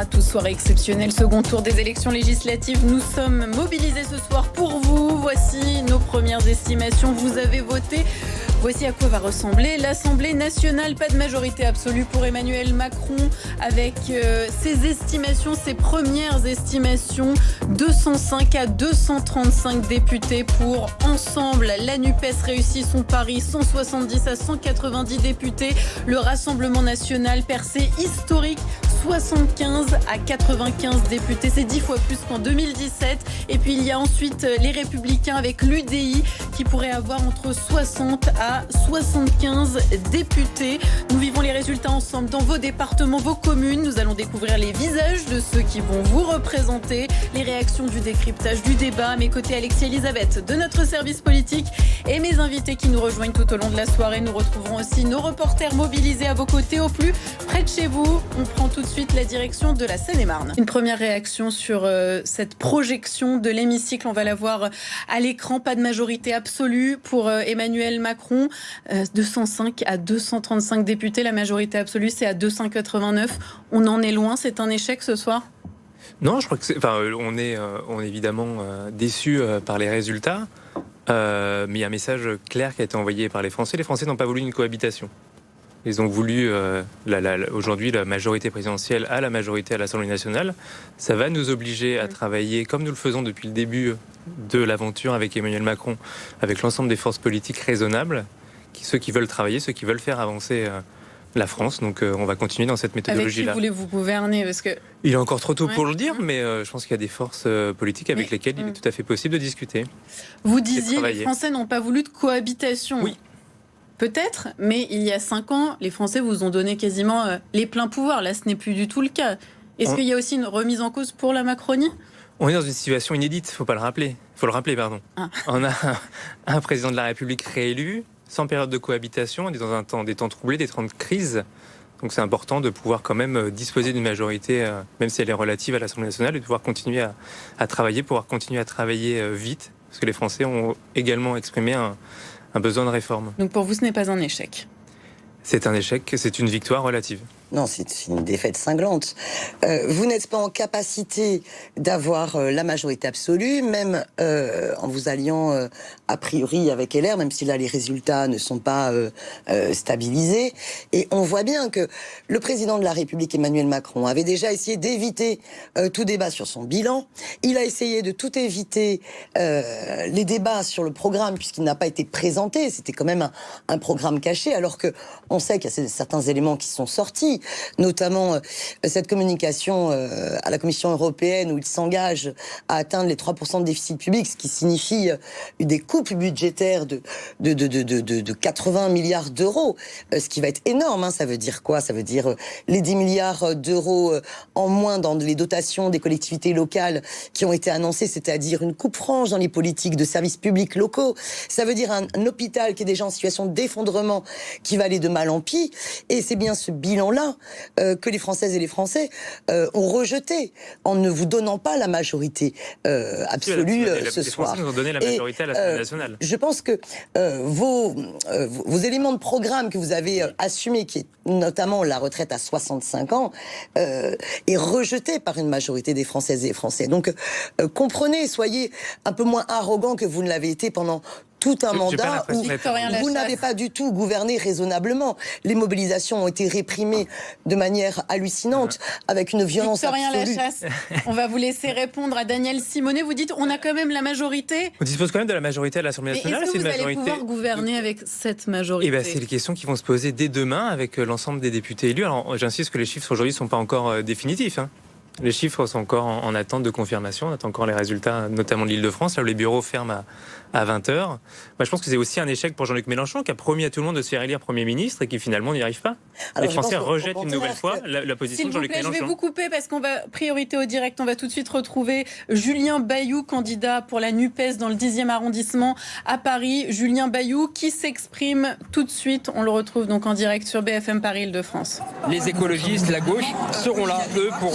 à tous, soirée exceptionnelle, second tour des élections législatives. Nous sommes mobilisés ce soir pour vous. Voici nos premières estimations. Vous avez voté. Voici à quoi va ressembler l'Assemblée nationale. Pas de majorité absolue pour Emmanuel Macron avec ses estimations, ses premières estimations. 205 à 235 députés pour Ensemble. La NUPES réussit son pari, 170 à 190 députés. Le Rassemblement national, percée historique, 75 à 95 députés. C'est 10 fois plus qu'en 2017. Et puis il y a ensuite les Républicains avec l'UDI qui pourrait avoir entre 60 à 75 députés. Nous vivons les résultats ensemble dans vos départements, vos communes. Nous allons découvrir les visages de ceux qui vont vous représenter, les réactions du décryptage, du débat. À mes côtés, Alexis Elisabeth de notre service politique et mes invités qui nous rejoignent tout au long de la soirée. Nous retrouverons aussi nos reporters mobilisés à vos côtés au plus près de chez vous. On prend tout de suite la direction de la Seine-et-Marne. Une première réaction sur cette projection de l'hémicycle. On va la voir à l'écran. Pas de majorité absolue pour Emmanuel Macron. 205 à 235 députés. La majorité absolue, c'est à 289. On en est loin. C'est un échec ce soir ? Non, je crois que on est évidemment déçus par les résultats. Mais il y a un message clair qui a été envoyé par les Français. Les Français n'ont pas voulu une cohabitation. Ils ont voulu, aujourd'hui, la majorité présidentielle à la majorité à l'Assemblée nationale. Ça va nous obliger à travailler, comme nous le faisons depuis le début de l'aventure avec Emmanuel Macron, avec l'ensemble des forces politiques raisonnables, ceux qui veulent travailler, ceux qui veulent faire avancer la France. Donc on va continuer dans cette méthodologie-là. Avec qui voulez-vous gouverner ? Parce que... Il est encore trop tôt pour le dire, mais je pense qu'il y a des forces politiques avec lesquelles il est tout à fait possible de discuter. Vous disiez que les Français n'ont pas voulu de cohabitation. Oui. Peut-être, mais il y a 5 ans, les Français vous ont donné quasiment les pleins pouvoirs. Là, ce n'est plus du tout le cas. Est-ce qu'il y a aussi une remise en cause pour la Macronie ? On est dans une situation inédite, il faut le rappeler. On a un président de la République réélu, sans période de cohabitation, on est dans des temps troublés, des temps de crise. Donc c'est important de pouvoir quand même disposer d'une majorité, même si elle est relative à l'Assemblée nationale, et de pouvoir continuer à travailler, vite, parce que les Français ont également exprimé un besoin de réforme. Donc pour vous, ce n'est pas un échec ? C'est un échec, c'est une victoire relative. Non, c'est une défaite cinglante. Vous n'êtes pas en capacité d'avoir la majorité absolue, même en vous alliant a priori avec LR, même si là les résultats ne sont pas stabilisés. Et on voit bien que le président de la République, Emmanuel Macron, avait déjà essayé d'éviter tout débat sur son bilan. Il a essayé de tout éviter les débats sur le programme, puisqu'il n'a pas été présenté. C'était quand même un programme caché, alors que on sait qu'il y a certains éléments qui sont sortis, notamment cette communication à la Commission européenne où il s'engage à atteindre les 3% de déficit public, ce qui signifie des coupes budgétaires de 80 milliards d'euros, ce qui va être énorme. Hein. Ça veut dire quoi ? Ça veut dire les 10 milliards d'euros en moins dans les dotations des collectivités locales qui ont été annoncées, c'est-à-dire une coupe franche dans les politiques de services publics locaux. Ça veut dire un hôpital qui est déjà en situation d'effondrement, qui va aller de mal en pis. Et c'est bien ce bilan-là que les Françaises et les Français ont rejeté en ne vous donnant pas la majorité absolue ce soir. Les Français nous ont donné la majorité à l'Assemblée nationale. Je pense que vos éléments de programme que vous avez assumés, qui est notamment la retraite à 65 ans, est rejeté par une majorité des Françaises et des Français. Donc comprenez, soyez un peu moins arrogants que vous ne l'avez été pendant tout un mandat où vous n'avez pas du tout gouverné raisonnablement. Les mobilisations ont été réprimées de manière hallucinante, avec une violence absolue. Lachasse, on va vous laisser répondre à Daniel Simonet. Vous dites, on a quand même la majorité. On dispose quand même de la majorité à l'Assemblée nationale. Est-ce que vous allez pouvoir gouverner avec cette majorité ? C'est les questions qui vont se poser dès demain avec l'ensemble des députés élus. Alors j'insiste que les chiffres aujourd'hui ne sont pas encore définitifs. Les chiffres sont encore en attente de confirmation. On attend encore les résultats, notamment de l'Île-de-France, là où les bureaux ferment à 20h. Moi, je pense que c'est aussi un échec pour Jean-Luc Mélenchon, qui a promis à tout le monde de se faire élire Premier ministre et qui finalement n'y arrive pas. Alors, les Français rejettent une nouvelle fois la position de Jean-Luc Mélenchon. Je vais vous couper parce qu'on va, priorité au direct, on va tout de suite retrouver Julien Bayou, candidat pour la NUPES dans le 10e arrondissement à Paris. Julien Bayou qui s'exprime tout de suite. On le retrouve donc en direct sur BFM Paris Île-de-France. Les écologistes, la gauche, seront là, eux, pour